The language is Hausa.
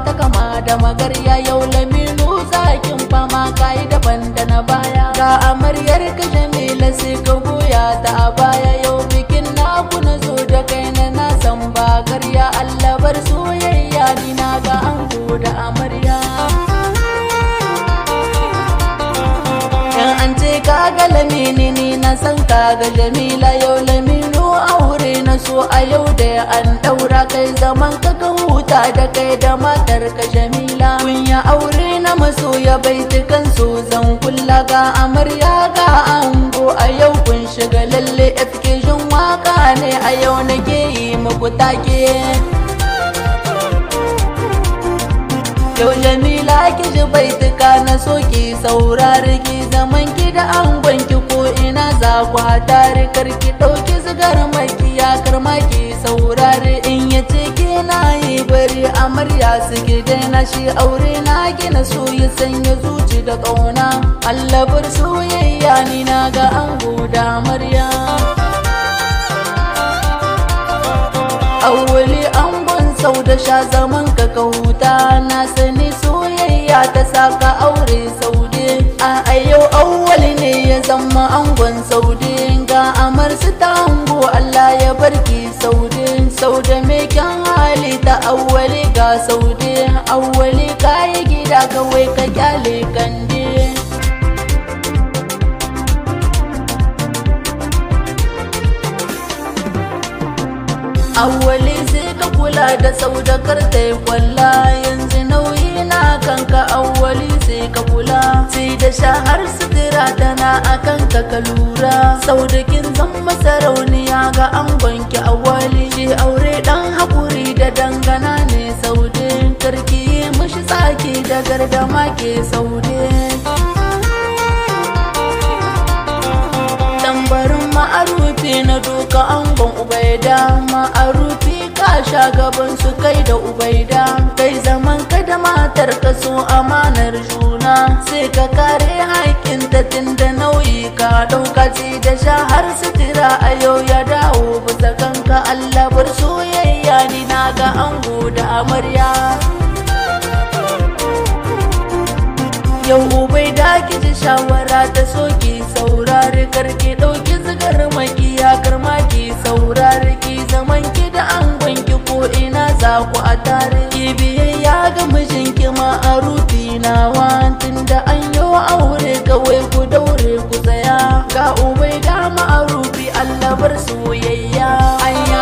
ta kama da magarya. Yau Laminu zakin fama kai daban da na baya. Ga amaryar ka Jamila sai ka goya ta a baya. Yau bikin naku na zo da kai na san ba garya. Allah bar soyayya ni na ga ango da amarya. An ce kaga Lamini ni na san kaga Jamila. Yau Laminu aure na so a yau da an daura. Kai zaman ka huta da kai da matar ka Jamila. Kunya aure na masoya baitukan so zan kulla. Ga amarya ga ango a yau kun shiga lalle. Efkejin waka ne a yau nake yi muku take. Yau Jamila ki ji baituka na so ki saurari. Ki zaman ki da angon ki ko ina za ku hatari. Kar ki ɗauki zigar makiya karma ki saurari. In ya ce ki na yi bari amarya suke daina. Shi aure na gina so ya sanya zuci da ƙauna. Allah bar soyayya ni na ga ango da amarya. Awwali angon sau da sha zaman ka huta. Na sani soyayya ta saka aure saude. A yau awwali ne ya zama angon saude. Ga amarsu ta ango Allah ya barki saude. Saude mai kyan hali ta awwali ga saude. Awwali kayi gida kawai ka kyale kande. Awwali sai ka kula da saudakar ta yi kwalla. Yanzu nauyi na kanka awwali sai ka kula. Sai da shahar sutura tana a kanka ka lura. Saudakin zama sarauniya ga angonki awwali. Shi aure dan hakuri da dangana ne saude. Karki mishi tsaki da gardama ke saude. Tambarin ma'arufi na doka angon Ubaida. Ma'arufi ka sha gaban su kai da Ubaida. Kai zaman ka da matar ka so amanar juna. Sai ka kare haƙƙinta tunda nauyi ka ɗauka. Ci da sha har sutura a yau ya dawo bisa kanka. Allah bar soyayya ni na ga ango da amarya. Yau Ubaida ki ji shawara ta soki saurari. Karki ɗauki zigar makiya karma ki saurari. Ki zaman ki da angon ki ko ina za ku a tare. Ki biyayya ga mijinki ma'arufi nawa. Tunda an yi aure kawai ku daure ku tsaya. Ga Ubaida ma'arufi Allah bar soyayya. An yi